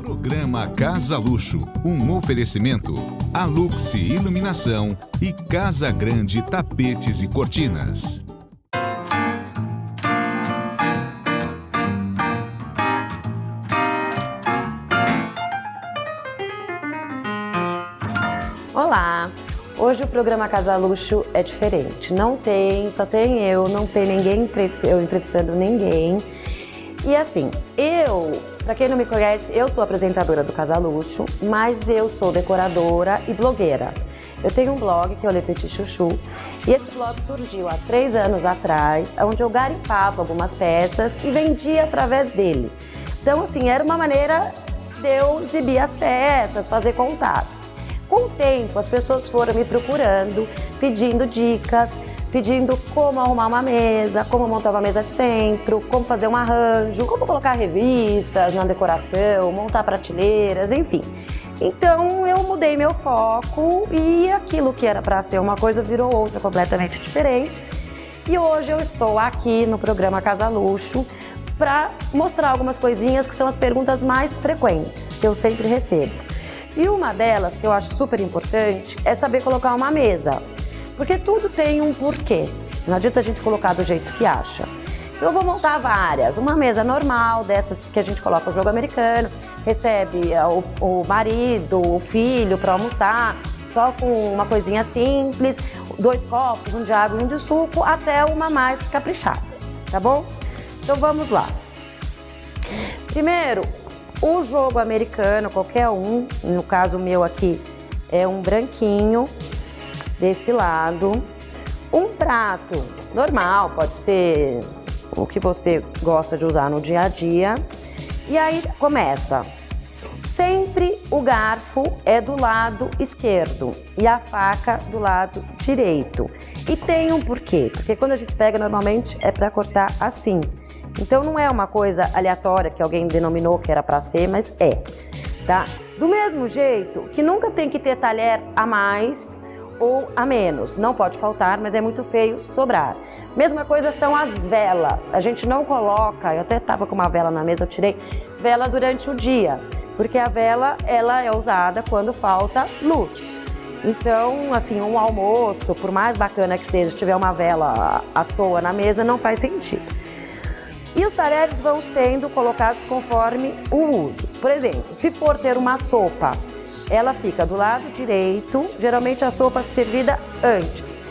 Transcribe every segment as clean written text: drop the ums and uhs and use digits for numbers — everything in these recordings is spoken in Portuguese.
Programa Casa Luxo, um oferecimento Alux Iluminação e Casa Grande Tapetes e Cortinas. Olá! Hoje o programa Casa Luxo é diferente. Só tem eu, não tem ninguém, eu entrevistando ninguém. E assim, pra quem não me conhece, eu sou apresentadora do Casa Luxo, mas eu sou decoradora e blogueira. Eu tenho um blog que é o Le Petit Chuchu, e esse blog surgiu há 3 anos atrás, onde eu garimpava algumas peças e vendia através dele. Então assim, era uma maneira de eu exibir as peças, fazer contatos. Com o tempo, as pessoas foram me procurando, pedindo dicas, pedindo como arrumar uma mesa, como montar uma mesa de centro, como fazer um arranjo, como colocar revistas na decoração, montar prateleiras, enfim. Então eu mudei meu foco e aquilo que era para ser uma coisa virou outra completamente diferente. E hoje eu estou aqui no programa Casa Luxo para mostrar algumas coisinhas que são as perguntas mais frequentes que eu sempre recebo. E uma delas, que eu acho super importante, é saber colocar uma mesa. Porque tudo tem um porquê. Não adianta a gente colocar do jeito que acha. Então eu vou montar várias. Uma mesa normal, dessas que a gente coloca o jogo americano, recebe o marido, o filho para almoçar, só com uma coisinha simples, 2 copos, um de água e um de suco, até uma mais caprichada, tá bom? Então vamos lá. Primeiro, o jogo americano, qualquer um, no caso o meu aqui é um branquinho, desse lado. Um prato normal, pode ser o que você gosta de usar no dia a dia. E aí começa. Sempre o garfo é do lado esquerdo e a faca do lado direito. E tem um porquê, porque quando a gente pega normalmente é para cortar assim. Então não é uma coisa aleatória que alguém denominou que era para ser, mas é, tá? Do mesmo jeito que nunca tem que ter talher a mais ou a menos, não pode faltar, mas é muito feio sobrar. Mesma coisa são as velas, a gente não coloca, eu até tava com uma vela na mesa, eu tirei vela durante o dia, porque a vela ela é usada quando falta luz. Então, assim, um almoço, por mais bacana que seja, se tiver uma vela à toa na mesa, não faz sentido. E os talheres vão sendo colocados conforme o uso. Por exemplo, se for ter uma sopa, ela fica do lado direito, geralmente a sopa servida antes.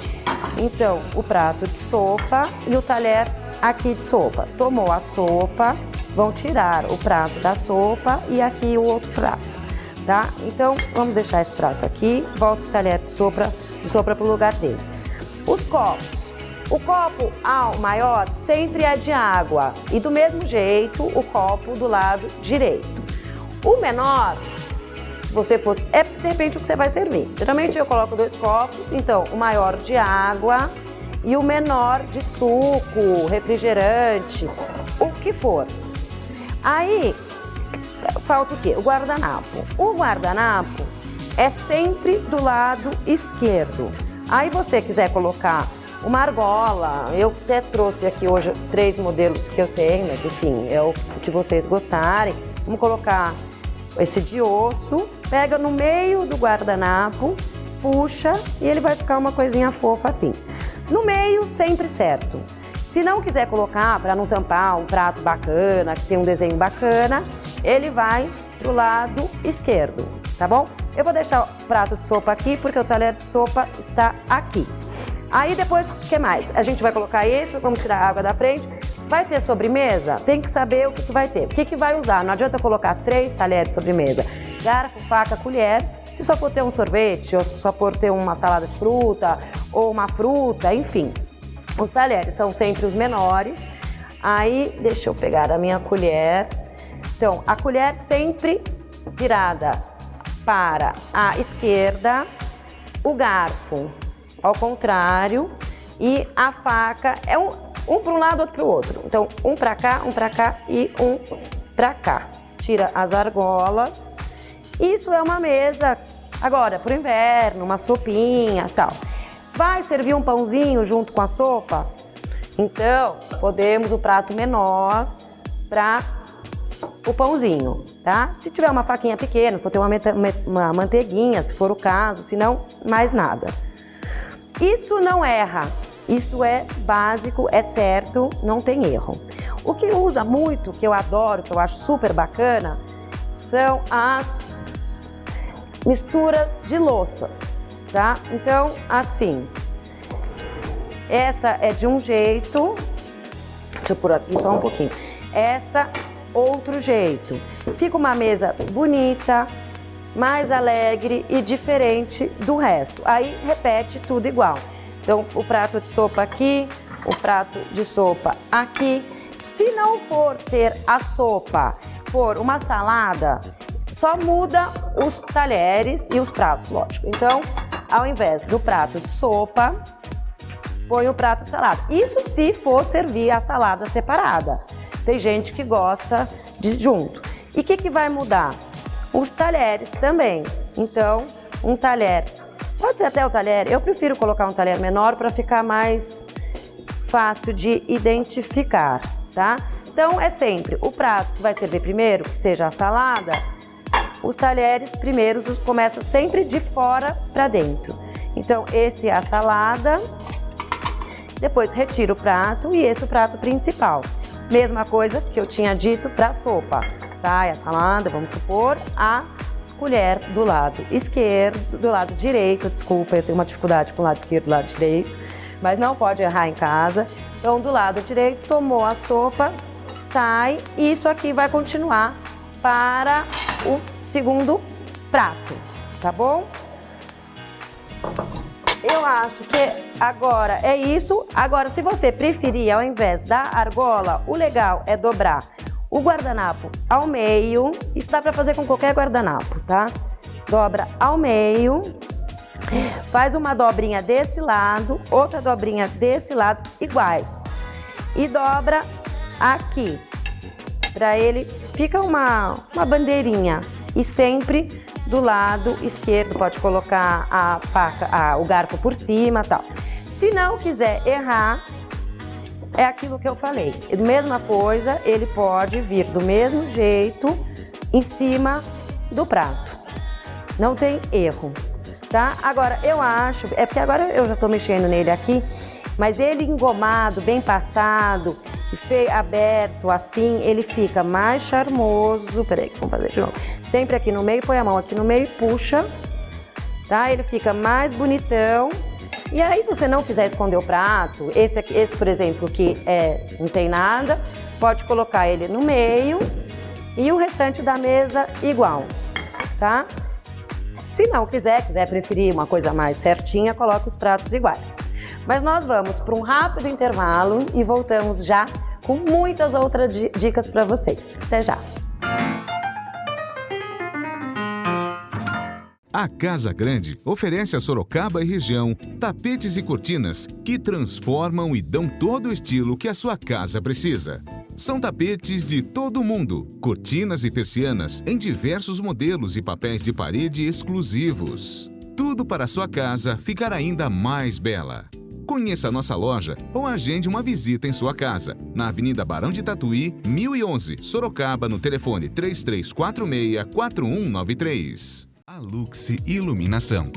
Então, o prato de sopa e o talher aqui de sopa. Tomou a sopa, vão tirar o prato da sopa e aqui o outro prato, tá? Então, vamos deixar esse prato aqui, volta o talher de sopa para o lugar dele. Os copos. O copo maior sempre é de água e do mesmo jeito o copo do lado direito. O menor, se você for, é de repente o que você vai servir. Geralmente eu coloco 2 copos, então o maior de água e o menor de suco, refrigerante, o que for. Aí falta o quê? O guardanapo. O guardanapo é sempre do lado esquerdo. Aí você quiser colocar uma argola, eu até trouxe aqui hoje 3 modelos que eu tenho, mas enfim, é o que vocês gostarem. Vamos colocar esse de osso, pega no meio do guardanapo, puxa e ele vai ficar uma coisinha fofa assim. No meio, sempre certo. Se não quiser colocar, para não tampar um prato bacana, que tem um desenho bacana, ele vai pro lado esquerdo, tá bom? Eu vou deixar o prato de sopa aqui, porque o talher de sopa está aqui. Aí depois, o que mais? A gente vai colocar esse, vamos tirar a água da frente. Vai ter sobremesa? Tem que saber o que vai ter. O que vai usar? Não adianta colocar 3 talheres de sobremesa. Garfo, faca, colher. Se só for ter um sorvete, ou se só for ter uma salada de fruta, ou uma fruta, enfim. Os talheres são sempre os menores. Aí, deixa eu pegar a minha colher. Então, a colher sempre virada para a esquerda. O garfo ao contrário, e a faca é um para um lado, outro para o outro. Então, um para cá e um para cá. Tira as argolas. Isso é uma mesa, agora, para o inverno, uma sopinha e tal. Vai servir um pãozinho junto com a sopa? Então, podemos o prato menor para o pãozinho, tá? Se tiver uma faquinha pequena, for ter uma manteiguinha, se for o caso, se não, mais nada. Isso não erra, isso é básico, é certo, não tem erro. O que usa muito, que eu adoro, que eu acho super bacana, são as misturas de louças, tá? Então, assim, essa é de um jeito, deixa eu pôr aqui só um pouquinho, essa outro jeito. Fica uma mesa bonita, mais alegre e diferente do resto. Aí repete tudo igual. Então, o prato de sopa aqui, o prato de sopa aqui. Se não for ter a sopa, for uma salada, só muda os talheres e os pratos, lógico. Então, ao invés do prato de sopa, põe o prato de salada. Isso se for servir a salada separada. Tem gente que gosta de junto. E o que vai mudar? Os talheres também. Então, um talher, pode ser até o talher, eu prefiro colocar um talher menor para ficar mais fácil de identificar, tá? Então, é sempre o prato que vai servir primeiro, que seja a salada, os talheres primeiros começam sempre de fora para dentro. Então, esse é a salada, depois retiro o prato e esse é o prato principal. Mesma coisa que eu tinha dito para a sopa. Sai a salada, vamos supor, a colher do lado esquerdo, do lado direito, desculpa, eu tenho uma dificuldade com o lado esquerdo e do lado direito, mas não pode errar em casa. Então, do lado direito, tomou a sopa, sai e isso aqui vai continuar para o segundo prato, tá bom? Eu acho que agora é isso. Agora, se você preferir, ao invés da argola, o legal é dobrar o guardanapo ao meio. Isso dá para fazer com qualquer guardanapo, tá? Dobra ao meio, faz uma dobrinha desse lado, outra dobrinha desse lado, iguais. E dobra aqui, para ele fica uma bandeirinha. E sempre do lado esquerdo, pode colocar a faca, o garfo por cima e tal. Se não quiser errar, é aquilo que eu falei. Mesma coisa, ele pode vir do mesmo jeito em cima do prato. Não tem erro, tá? Agora, eu acho, é porque agora eu já tô mexendo nele aqui, mas ele engomado, bem passado, aberto assim, ele fica mais charmoso. Peraí, vamos fazer de novo. Sempre aqui no meio, põe a mão aqui no meio e puxa, tá? Ele fica mais bonitão. E aí, se você não quiser esconder o prato, esse, por exemplo, que não tem nada, pode colocar ele no meio e o restante da mesa igual, tá? Se não quiser preferir uma coisa mais certinha, coloca os pratos iguais. Mas nós vamos para um rápido intervalo e voltamos já com muitas outras dicas para vocês. Até já! A Casa Grande oferece a Sorocaba e região tapetes e cortinas que transformam e dão todo o estilo que a sua casa precisa. São tapetes de todo o mundo, cortinas e persianas em diversos modelos e papéis de parede exclusivos. Tudo para a sua casa ficar ainda mais bela. Conheça a nossa loja ou agende uma visita em sua casa, na Avenida Barão de Tatuí, 1011, Sorocaba, no telefone 3346-4193. A Luxi Iluminação.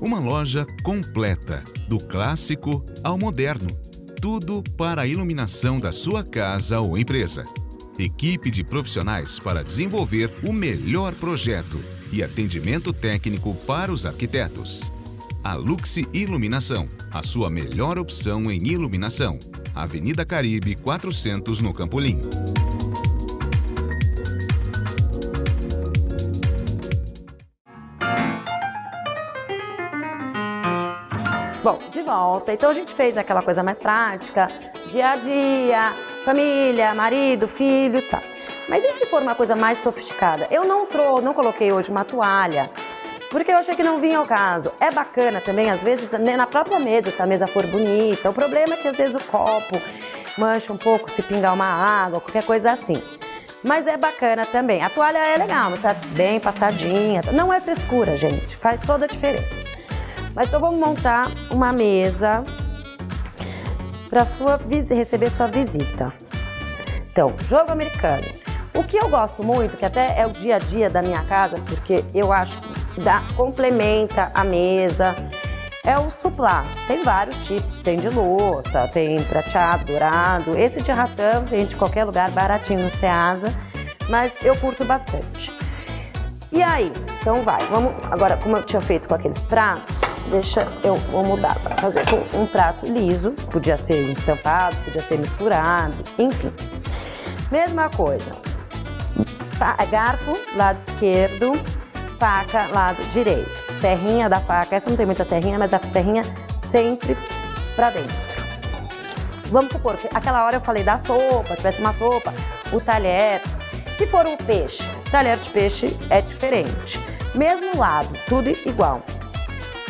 Uma loja completa, do clássico ao moderno. Tudo para a iluminação da sua casa ou empresa. Equipe de profissionais para desenvolver o melhor projeto e atendimento técnico para os arquitetos. A Luxi Iluminação, a sua melhor opção em iluminação. Avenida Caribe 400, no Campolim. Bom, de volta. Então a gente fez aquela coisa mais prática, dia a dia, família, marido, filho e tal. Mas e se for uma coisa mais sofisticada? Eu não coloquei hoje uma toalha, porque eu achei que não vinha ao caso. É bacana também, às vezes, na própria mesa, se a mesa for bonita. O problema é que às vezes o copo mancha um pouco, se pingar uma água, qualquer coisa assim. Mas é bacana também. A toalha é legal, mas tá bem passadinha. Não é frescura, gente. Faz toda a diferença. Mas então vamos montar uma mesa para receber sua visita. Então, jogo americano. O que eu gosto muito, que até é o dia a dia da minha casa, porque eu acho que complementa a mesa, é o suplá. Tem vários tipos, tem de louça, tem prateado, dourado. Esse de ratão tem de qualquer lugar, baratinho no Ceasa, mas eu curto bastante. E aí, então vamos, agora como eu tinha feito com aqueles pratos, vou mudar para fazer com um prato liso, podia ser um estampado, podia ser misturado, enfim. Mesma coisa, garfo, lado esquerdo, faca, lado direito. Serrinha da faca, essa não tem muita serrinha, mas a serrinha sempre para dentro. Vamos supor que aquela hora eu falei da sopa, tivesse uma sopa, o talher. Se for um peixe, talher de peixe é diferente. Mesmo lado, tudo igual.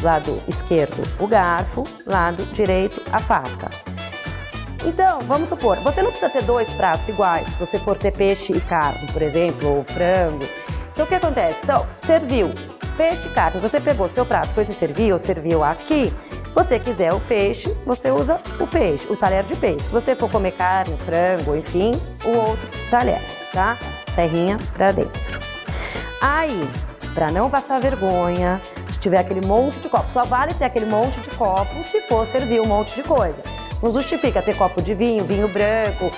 Lado esquerdo, o garfo, lado direito, a faca. Então, vamos supor, você não precisa ter 2 pratos iguais, se você for ter peixe e carne, por exemplo, ou frango. Então, o que acontece? Então, serviu peixe e carne, você pegou seu prato, foi se servir ou serviu aqui, você quiser o peixe, você usa o peixe, o talher de peixe. Se você for comer carne, frango, enfim, o outro talher, tá? Serrinha pra dentro. Aí, pra não passar vergonha, se tiver aquele monte de copo, só vale ter aquele monte de copo se for servir um monte de coisa. Não justifica ter copo de vinho, vinho branco,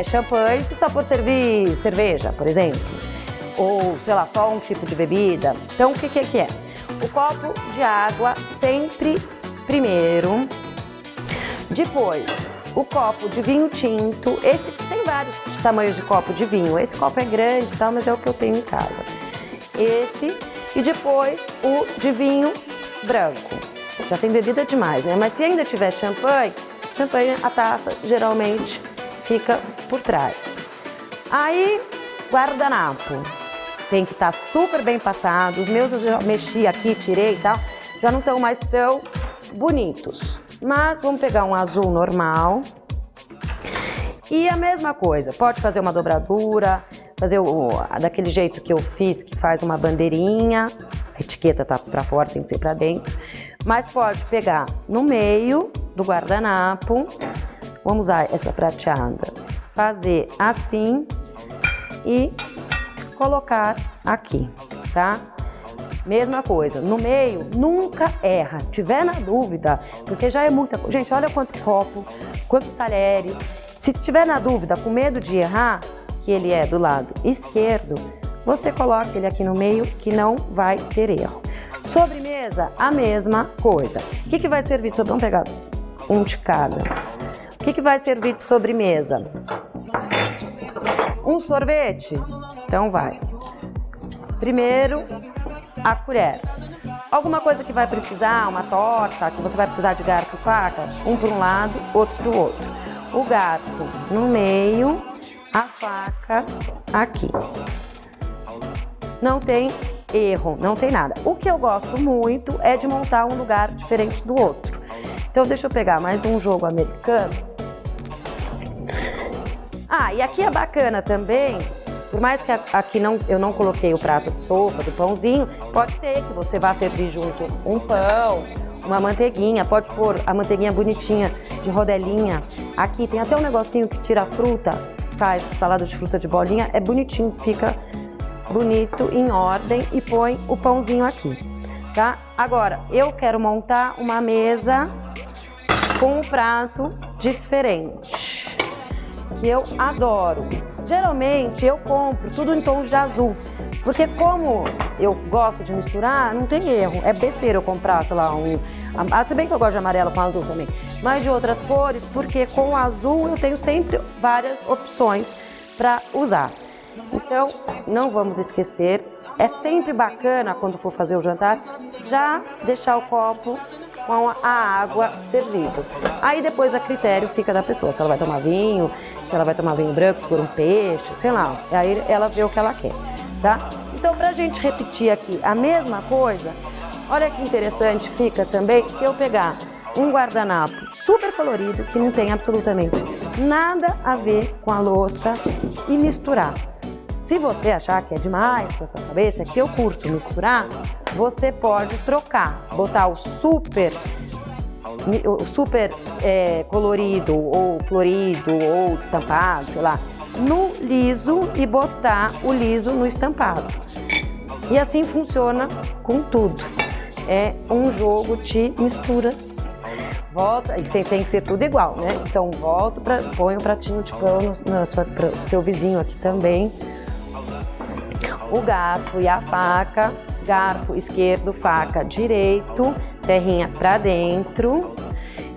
champanhe, se só for servir cerveja, por exemplo. Ou, sei lá, só um tipo de bebida. Então, o que é? O copo de água sempre primeiro. Depois, o copo de vinho tinto. Esse tem vários tamanhos de copo de vinho. Esse copo é grande e tal, mas é o que eu tenho em casa. Esse. E depois, o de vinho branco. Já tem bebida demais, né? Mas se ainda tiver champanhe, a taça geralmente fica por trás. Aí, guardanapo. Tem que estar super bem passado. Os meus eu já mexi aqui, tirei e tal. Já não estão mais tão bonitos. Mas vamos pegar um azul normal. E a mesma coisa. Pode fazer uma dobradura. Fazer daquele jeito que eu fiz, que faz uma bandeirinha. A etiqueta tá pra fora, tem que ser pra dentro. Mas pode pegar no meio do guardanapo. Vamos usar essa prateada. Fazer assim e colocar aqui, tá? Mesma coisa, no meio, nunca erra. Tiver na dúvida, porque já é muita coisa. Gente, olha quanto copo, quantos talheres. Se tiver na dúvida, com medo de errar, que ele é do lado esquerdo, você coloca ele aqui no meio, que não vai ter erro. Sobremesa, a mesma coisa. O que vai servir de sobremesa? Vamos pegar um de cada. O que vai servir de sobremesa? Um sorvete? Então vai. Primeiro, a colher. Alguma coisa que vai precisar, uma torta, que você vai precisar de garfo e faca, um para um lado, outro para o outro. O garfo no meio, a faca aqui. Não tem erro, não tem nada. O que eu gosto muito é de montar um lugar diferente do outro. Então deixa eu pegar mais um jogo americano. Ah, e aqui é bacana também, por mais que aqui eu não coloquei o prato de sopa, do pãozinho, pode ser que você vá servir junto um pão, uma manteiguinha, pode pôr a manteiguinha bonitinha de rodelinha. Aqui tem até um negocinho que tira a fruta, faz salada de fruta de bolinha, é bonitinho, fica bonito, em ordem, e põe o pãozinho aqui, tá? Agora, eu quero montar uma mesa com um prato diferente, que eu adoro. Geralmente eu compro tudo em tons de azul, porque como eu gosto de misturar, não tem erro. É besteira eu comprar, sei lá, se bem que eu gosto de amarelo com azul também, mas de outras cores, porque com o azul eu tenho sempre várias opções para usar. Então, não vamos esquecer, é sempre bacana quando for fazer o jantar, já deixar o copo com a água servido. Aí depois a critério fica da pessoa, se ela vai tomar vinho, se ela vai tomar vinho branco, se for um peixe, sei lá. Aí ela vê o que ela quer, tá? Então, pra gente repetir aqui a mesma coisa, olha que interessante fica também se eu pegar um guardanapo super colorido, que não tem absolutamente nada a ver com a louça, e misturar. Se você achar que é demais pra sua cabeça, que eu curto misturar, você pode trocar, botar o super colorido, ou florido, ou estampado, sei lá, no liso e botar o liso no estampado. E assim funciona com tudo. É um jogo de misturas. Volta, e tem que ser tudo igual, né? Então põe um pratinho de pão no seu vizinho aqui também. O garfo e a faca, garfo esquerdo, faca direito, serrinha pra dentro.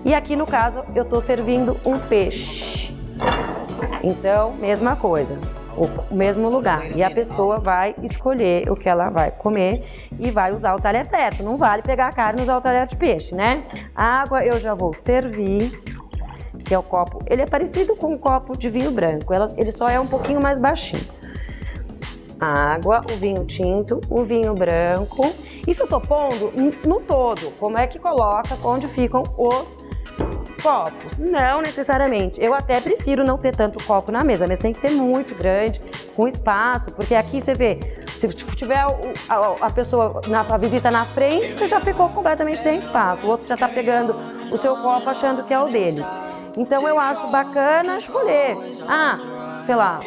E aqui no caso eu tô servindo um peixe. Então, mesma coisa, o mesmo lugar. E a pessoa vai escolher o que ela vai comer e vai usar o talher certo. Não vale pegar a carne e usar o talher de peixe, né? A água eu já vou servir, que é o copo. Ele é parecido com um copo de vinho branco, ele só é um pouquinho mais baixinho. A água, o vinho tinto, o vinho branco. Isso eu tô pondo no todo. Como é que coloca, onde ficam os copos? Não necessariamente. Eu até prefiro não ter tanto copo na mesa, mas tem que ser muito grande, com espaço, porque aqui você vê, se tiver a pessoa a visita na frente, você já ficou completamente sem espaço. O outro já tá pegando o seu copo achando que é o dele. Então eu acho bacana escolher. Sei lá,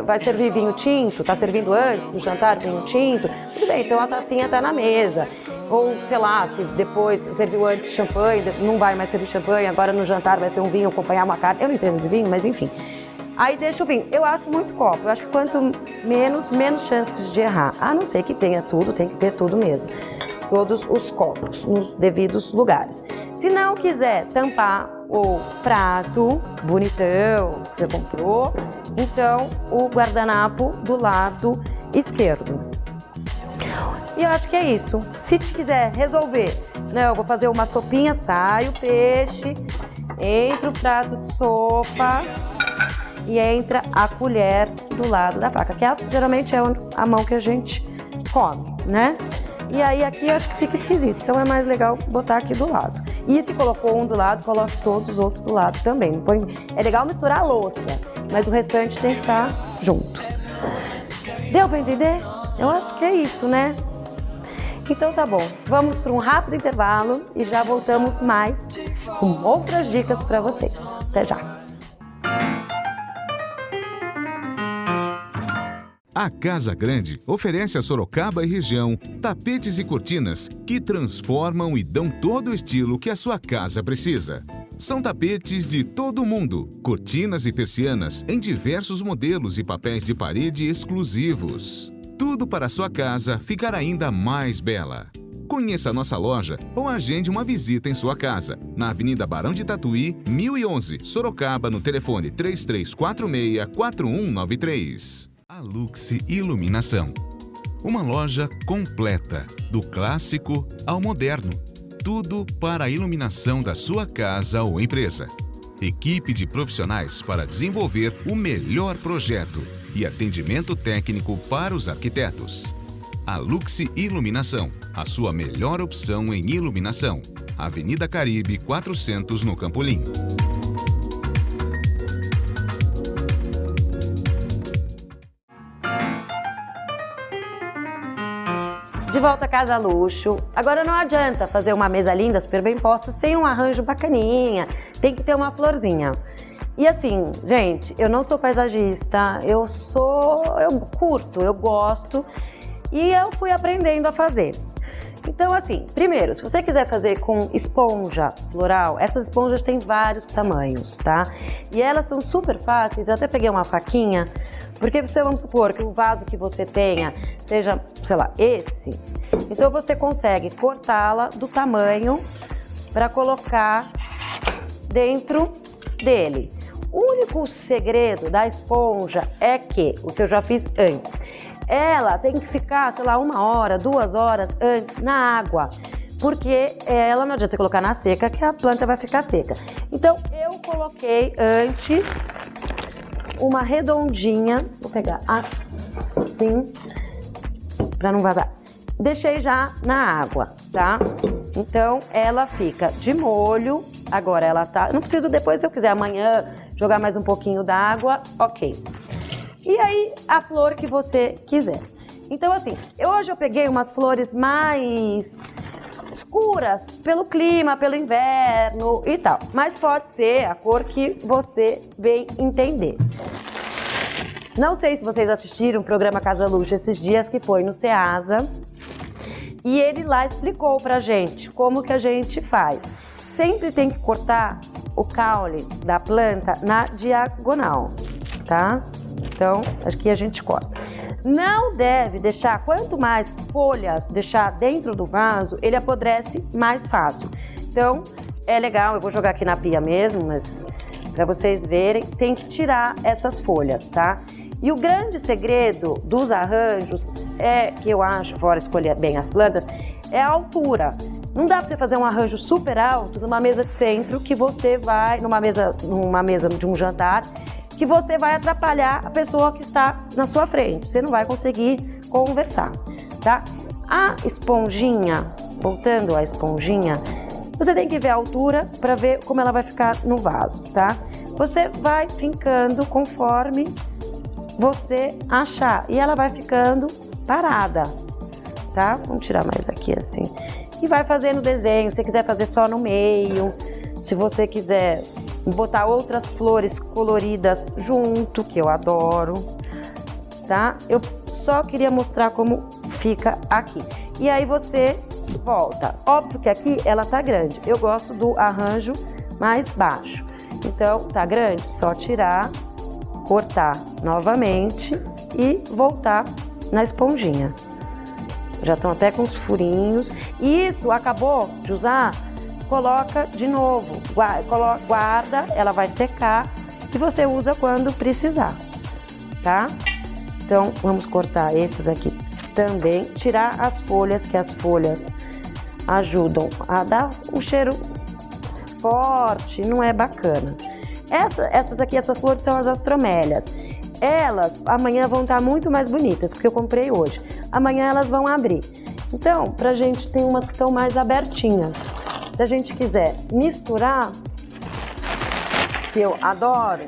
vai servir vinho tinto, tá servindo antes do jantar vinho tinto, tudo bem, então a tacinha tá na mesa. Ou, sei lá, se depois serviu antes champanhe, não vai mais servir champanhe, agora no jantar vai ser um vinho, acompanhar uma carne. Eu não entendo de vinho, mas enfim. Aí deixa o vinho. Eu acho muito copo, eu acho que quanto menos chances de errar. A não ser que tenha tudo, tem que ter tudo mesmo. Todos os copos nos devidos lugares. Se não quiser tampar o prato bonitão que você comprou, então o guardanapo do lado esquerdo. E eu acho que é isso. Se te quiser resolver, eu vou fazer uma sopinha, sai o peixe, entra o prato de sopa e entra a colher do lado da faca, que geralmente é a mão que a gente come, né? E aí aqui eu acho que fica esquisito, então é mais legal botar aqui do lado. E se colocou um do lado, coloque todos os outros do lado também. É legal misturar a louça, mas o restante tem que estar junto. Deu para entender? Eu acho que é isso, né? Então tá bom, vamos para um rápido intervalo e já voltamos mais com outras dicas para vocês. Até já! A Casa Grande oferece a Sorocaba e região tapetes e cortinas que transformam e dão todo o estilo que a sua casa precisa. São tapetes de todo o mundo, cortinas e persianas em diversos modelos e papéis de parede exclusivos. Tudo para a sua casa ficar ainda mais bela. Conheça a nossa loja ou agende uma visita em sua casa. Na Avenida Barão de Tatuí, 1011, Sorocaba, no telefone 3346-4193. A Luxe Iluminação. Uma loja completa, do clássico ao moderno. Tudo para a iluminação da sua casa ou empresa. Equipe de profissionais para desenvolver o melhor projeto e atendimento técnico para os arquitetos. A Luxe Iluminação, a sua melhor opção em iluminação. Avenida Caribe 400, no Campolim. De volta a Casa Luxo. Agora não adianta fazer uma mesa linda, super bem posta, sem um arranjo bacaninha. Tem que ter uma florzinha. E assim, gente, eu não sou paisagista, eu curto, eu gosto e eu fui aprendendo a fazer. Então assim, primeiro, se você quiser fazer com esponja floral, essas esponjas têm vários tamanhos, tá? E elas são super fáceis, eu até peguei uma faquinha, porque vamos supor que o vaso que você tenha seja, sei lá, esse, então você consegue cortá-la do tamanho para colocar dentro dele. O único segredo da esponja é que, o que eu já fiz antes, ela tem que ficar, sei lá, 1 hora, 2 horas antes na água, porque ela não adianta você colocar na seca, que a planta vai ficar seca. Então, eu coloquei antes uma redondinha, vou pegar assim, para não vazar. Deixei já na água, tá? Então, ela fica de molho, agora ela tá... Não preciso depois, se eu quiser amanhã jogar mais um pouquinho d'água, ok. E aí, a flor que você quiser. Então, assim, hoje eu peguei umas flores mais escuras, pelo clima, pelo inverno e tal. Mas pode ser a cor que você bem entender. Não sei se vocês assistiram o programa Casa Luxo esses dias, que foi no Ceasa. E ele lá explicou pra gente como que a gente faz. Sempre tem que cortar o caule da planta na diagonal, tá? Então, aqui a gente corta. Não deve deixar, quanto mais folhas deixar dentro do vaso, ele apodrece mais fácil. Então, é legal, eu vou jogar aqui na pia mesmo, mas para vocês verem, tem que tirar essas folhas, tá? E o grande segredo dos arranjos que eu acho, fora escolher bem as plantas, é a altura. Não dá para você fazer um arranjo super alto numa mesa de centro que você vai, numa mesa de um jantar, que você vai atrapalhar a pessoa que está na sua frente. Você não vai conseguir conversar, tá? A esponjinha, voltando à esponjinha, você tem que ver a altura para ver como ela vai ficar no vaso, tá? Você vai fincando conforme você achar e ela vai ficando parada, tá? Vamos tirar mais aqui assim. E vai fazendo desenho, se você quiser fazer só no meio, se você quiser botar outras flores coloridas junto, que eu adoro, tá? Eu só queria mostrar como fica aqui. E aí você volta. Óbvio que aqui ela tá grande. Eu gosto do arranjo mais baixo. Então, tá grande? Só tirar, cortar novamente e voltar na esponjinha. Já estão até com os furinhos. E isso, acabou de usar, coloca de novo. Guarda, ela vai secar e você usa quando precisar, tá? Então, vamos cortar esses aqui também. Tirar as folhas, que as folhas ajudam a dar um cheiro forte, não é bacana. Essas flores são as astromélias. Elas amanhã vão estar muito mais bonitas, porque eu comprei hoje. Amanhã elas vão abrir. Então, pra gente tem umas que estão mais abertinhas. Se a gente quiser misturar, que eu adoro,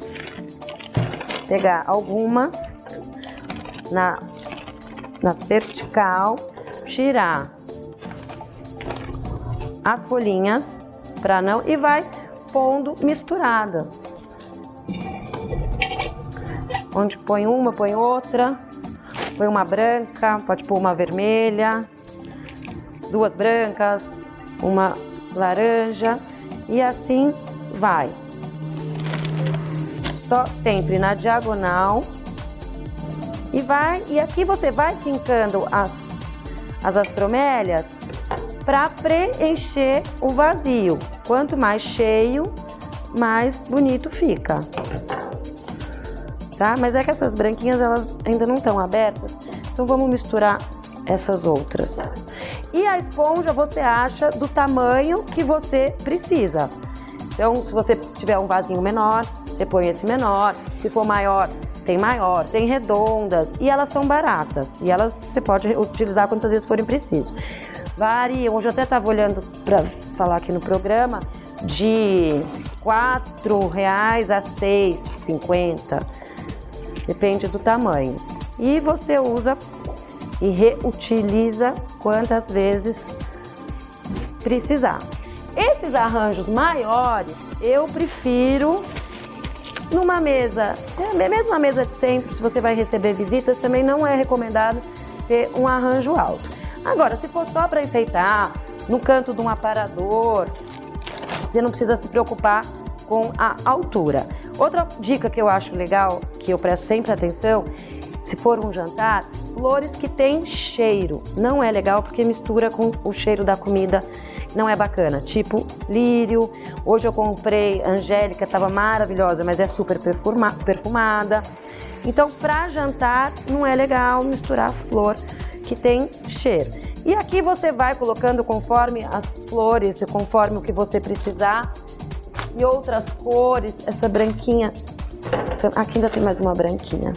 pegar algumas na vertical, tirar as folhinhas para não e vai pondo misturadas. Onde põe uma, põe outra, põe uma branca, pode pôr uma vermelha, duas brancas, uma laranja e assim vai. Só sempre na diagonal e aqui você vai fincando as astromélias para preencher o vazio. Quanto mais cheio, mais bonito fica. Tá? Mas é que essas branquinhas elas ainda não estão abertas, então vamos misturar essas outras. E a esponja você acha do tamanho que você precisa. Então, se você tiver um vasinho menor, você põe esse menor. Se for maior, tem redondas e elas são baratas. E elas você pode utilizar quantas vezes forem preciso. Varia, hoje eu até estava olhando para falar aqui no programa, de R$4 a R$6,50. Depende do tamanho. E você usa e reutiliza quantas vezes precisar. Esses arranjos maiores, eu prefiro numa mesa, mesmo a mesa de centro, se você vai receber visitas, também não é recomendado ter um arranjo alto. Agora, se for só para enfeitar, no canto de um aparador, você não precisa se preocupar com a altura. Outra dica que eu acho legal, que eu presto sempre atenção, se for um jantar, flores que têm cheiro. Não é legal porque mistura com o cheiro da comida, não é bacana. Tipo lírio, hoje eu comprei angélica, estava maravilhosa, mas é super perfumada. Então, para jantar, não é legal misturar flor que tem cheiro. E aqui você vai colocando conforme as flores, conforme o que você precisar. E outras cores, essa branquinha, aqui ainda tem mais uma branquinha,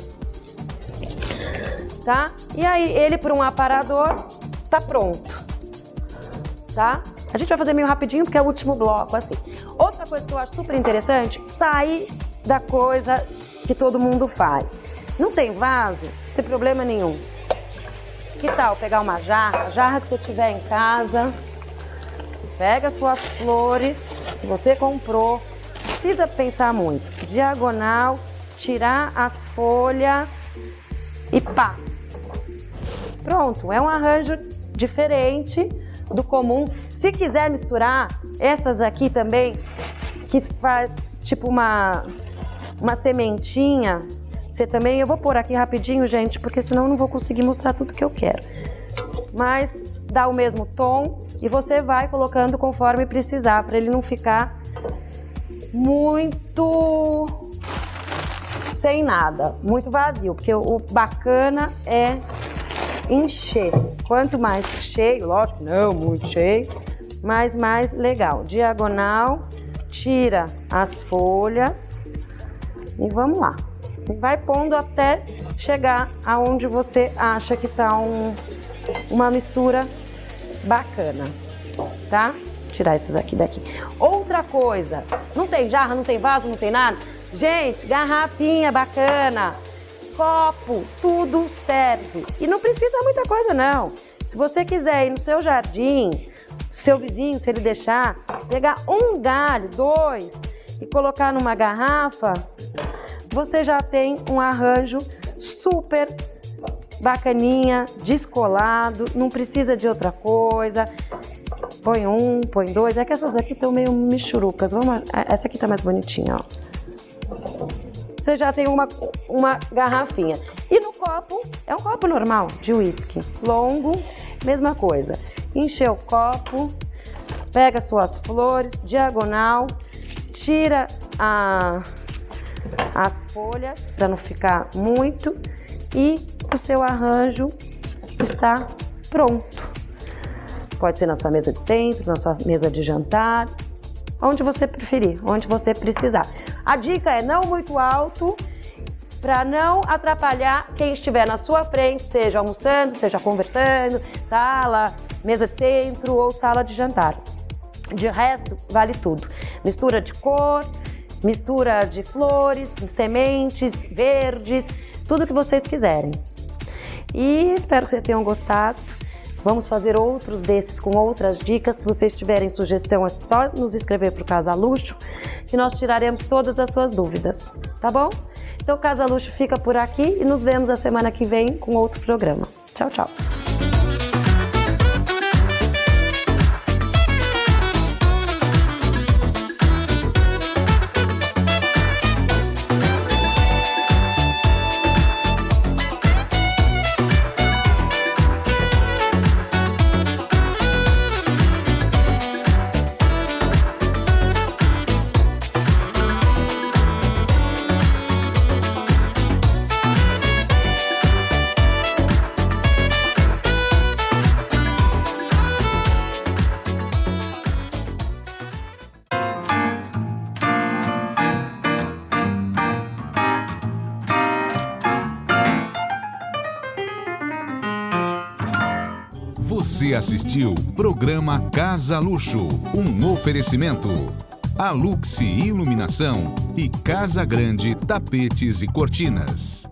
tá? E aí ele para um aparador tá pronto, tá? A gente vai fazer meio rapidinho porque é o último bloco, assim. Outra coisa que eu acho super interessante, sair da coisa que todo mundo faz. Não tem vaso? Não tem problema nenhum. Que tal pegar uma jarra, a jarra que você tiver em casa, pega suas flores que você comprou, não precisa pensar muito, diagonal, tirar as folhas e pá. Pronto, é um arranjo diferente do comum. Se quiser misturar essas aqui também, que faz tipo uma sementinha, você também, eu vou pôr aqui rapidinho, gente, porque senão eu não vou conseguir mostrar tudo que eu quero. Mas dá o mesmo tom e você vai colocando conforme precisar, para ele não ficar muito sem nada, muito vazio, porque o bacana é encher. Quanto mais cheio, lógico, não muito cheio, mas mais legal. Diagonal, tira as folhas e vamos lá. Vai pondo até chegar aonde você acha que tá uma mistura bacana, tá? Tirar esses aqui daqui. Outra coisa, não tem jarra, não tem vaso, não tem nada? Gente, garrafinha bacana, copo, tudo serve. E não precisa muita coisa, não. Se você quiser ir no seu jardim, seu vizinho, se ele deixar, pegar um galho, 2 e colocar numa garrafa, você já tem um arranjo super bacaninha, descolado, não precisa de outra coisa. Põe 1, põe 2, é que essas aqui estão meio michurucas. Essa aqui tá mais bonitinha, ó. Você já tem uma garrafinha. E no copo, é um copo normal de uísque, longo, mesma coisa. Encher o copo, pega suas flores, diagonal, tira as folhas para não ficar muito e o seu arranjo está pronto. Pode ser na sua mesa de centro, na sua mesa de jantar, onde você preferir, onde você precisar. A dica é não muito alto, para não atrapalhar quem estiver na sua frente, seja almoçando, seja conversando, sala, mesa de centro ou sala de jantar. De resto, vale tudo. Mistura de cor, mistura de flores, sementes, verdes, tudo que vocês quiserem. E espero que vocês tenham gostado. Vamos fazer outros desses com outras dicas. Se vocês tiverem sugestão, é só nos escrever para o Casa Luxo que nós tiraremos todas as suas dúvidas, tá bom? Então o Casa Luxo fica por aqui e nos vemos a semana que vem com outro programa. Tchau, tchau! Você assistiu Programa Casa Luxo, um oferecimento Alux Iluminação e Casa Grande Tapetes e Cortinas.